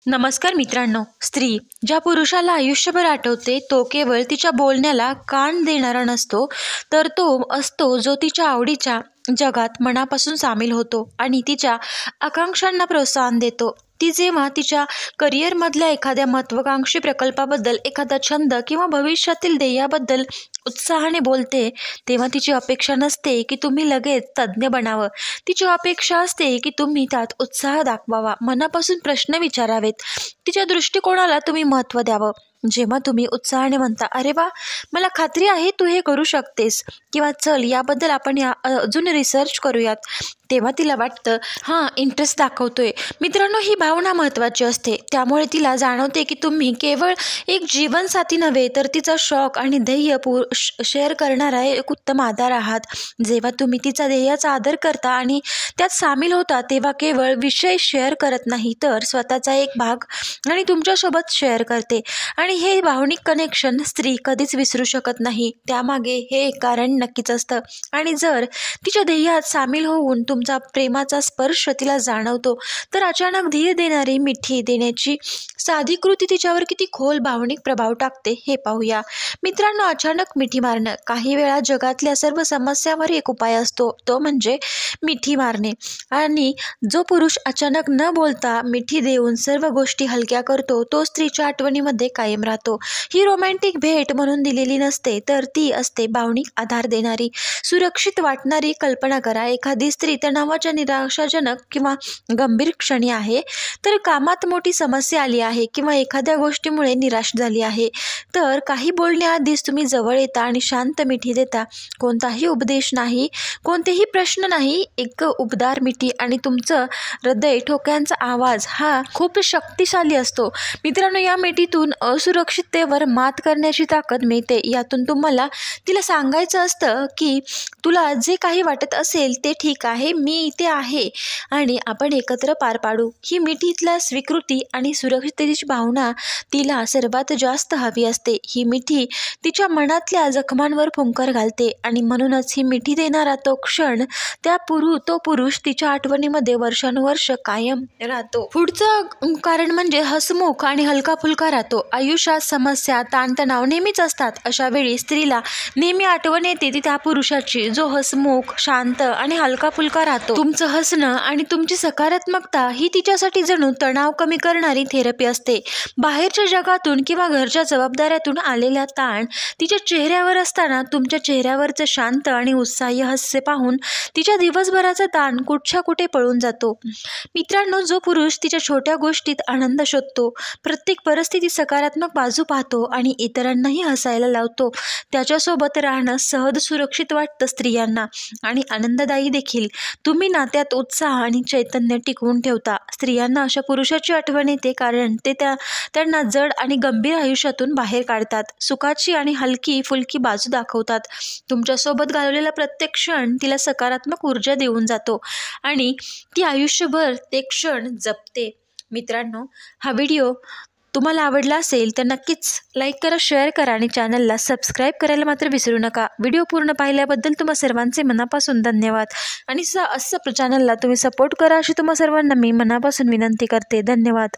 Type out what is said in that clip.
नमस्कार मित्रांनो. स्त्री ज्या पुरुषाला आयुष्यभर आठवते तो केवळ तिच्या बोलण्याला कान देणारा नसतो, तर तो असतो जो तिच्या आवडीच्या जगात मनापासून सामील होतो आणि तिच्या आकांक्षांना प्रोत्साहन देतो. ती जेव्हा तिच्या करिअरमधल्या एखाद्या महत्त्वाकांक्षी प्रकल्पाबद्दल, एखादा छंद किंवा भविष्यातील ध्येयाबद्दल उत्साहाने बोलते, तेव्हा तिची अपेक्षा नसते की तुम्ही लगेच तज्ज्ञ बनावं. तिची अपेक्षा असते की तुम्ही त्यात उत्साह दाखवावा, मनापासून प्रश्न विचारावेत, तिच्या दृष्टिकोनाला तुम्ही महत्त्व द्यावं. जेव्हा तुम्ही उत्साहाने म्हणता, "अरे वा, मला खात्री आहे तू हे करू शकतेस" किंवा "चल याबद्दल आपण अजून रिसर्च करूयात", तेव्हा तिला वाटतं हां, इंटरेस्ट दाखवतोय. मित्रांनो, ही भावना महत्त्वाची असते. त्यामुळे तिला जाणवते की तुम्ही केवळ एक जीवनसाथी नव्हे, तर तिचा शौक आणि ध्येय शेअर करणारा एक उत्तम आधार आहात. जेव्हा तुम्ही तिचा ध्येयाचा आदर करता आणि त्यात सामील होता, तेव्हा केवळ विषय शेअर करत नाही, तर स्वतःचा एक भाग आणि तुमच्यासोबत शेअर करते. आणि हे भावनिक कनेक्शन स्त्री कधीच विसरू शकत नाही. त्यामागे हे एक कारण नक्कीच असतं. आणि जर तिच्या ध्येयात सामील होऊन तुमचा प्रेमाचा स्पर्श तिला जाणवतो, तर अचानक धीर देणारी मिठी देण्याची साधी कृती तिच्यावर किती खोल भावनिक प्रभाव टाकते हे पाहूया. मित्रांनो, अचानक मिठी मारणं. काही वेळा जगातल्या सर्व समस्यांवर एक उपाय असतो, तो म्हणजे मिठी मारणे. आणि जो पुरुष अचानक न बोलता मिठी देऊन सर्व गोष्टी हलक्या करतो, तो स्त्रीच्या आठवणीमध्ये कायम राहतो. ही रोमॅन्टिक भेट म्हणून दिलेली नसते, तर ती असते भावनिक आधार देणारी, सुरक्षित वाटणारी. कल्पना करा, एखादी स्त्री तणावाच्या, निराशाजनक किंवा गंभीर क्षणी आहे, तर कामात मोठी समस्या आली आहे किंवा एखाद्या गोष्टीमुळे निराश झाली आहे, तर काही बोलण्याआधीच तुम्ही जवळ येता आणि शांत मिठी देता. कोणताही उपदेश नाही, कोणतेही प्रश्न नाही, एक उबदार मिठी आणि तुमचं हृदय ठोक्यांचा आवाज हा खूप शक्तिशाली असतो. मित्रांनो, या मिठीतून असुरक्षिततेवर मात करण्याची ताकद मिळते. यातून तुम्हाला तिला सांगायचं असतं की तुला जे काही वाटत असेल ते ठीक आहे, मी इथे आहे आणि आपण एकत्र पार पाडू. ही मिठीतल्या स्वीकृती आणि सुरक्षिततेची भावना तिला सर्वात जास्त हवी असते. ही मिठी तिच्या मनातल्या जखमांवर फुंकर घालते आणि म्हणूनच ही मिठी देणारा तो क्षण, तो पुरुष तिच्या आठवणीमध्ये वर्षानुवर्ष कायम राहतो. पुढचं कारण म्हणजे हसमुख आणि हलका फुलका राहतो. आयुष्यात समस्या, ताणतणाव नेहमीच असतात. अशा वेळी स्त्रीला नेहमी आठवण येते ती त्या पुरुषाची, जो हसमुख, शांत आणि हलका फुलका राहतो. तुमचं हसणं आणि तुमची सकारात्मकता ही तिच्यासाठी जणू तणाव कमी करणारी थेरपी असते. बाहेरच्या जगातून किंवा घरच्या जबाबदाऱ्यातून आलेला ताण तिच्या चेहऱ्यावर असताना तुमच्या चेहऱ्यावरचं शांत आणि उत्साही हास्य पाहून तिच्या दिवसभराचा ताण कुठच्या कुठे पळून जातो. मित्रांनो, जो पुरुष तिच्या छोट्या गोष्टीत आनंद शोधतो, प्रत्येक परिस्थितीत सकारात्मक बाजू पाहतो आणि इतरांनाही हसायला लावतो, त्याच्यासोबत राहणं सहज सुरक्षित वाटतं स्त्रियांना आणि आनंददायी देखील. तुम्ही नात्यात उत्साह आणि चैतन्य टिकवून ठेवता. स्त्रियांना अशा पुरुषाची आठवण येते कारण ते त्यांना जड आणि गंभीर आयुष्यातून बाहेर काढतात, सुखाची आणि हलकी फुलकी बाजू दाखवतात. तुमच्यासोबत घालवलेला प्रत्येक क्षण तिला सकारात्मक ऊर्जा देऊन जातो आणि ती आयुष्यभर ते क्षण जपते. मित्रांनो, हा व्हिडिओ तुम्हाला आवडला असेल तर नक्कीच लाईक करा, शेअर करा आणि चॅनलला सबस्क्राईब करायला मात्र विसरू नका. व्हिडिओ पूर्ण पाहिल्याबद्दल तुम्हा सर्वांचे मनापासून धन्यवाद आणि असं चॅनलला तुम्ही सपोर्ट करा अशी तुम्हा सर्वांना मी मनापासून विनंती करते. धन्यवाद.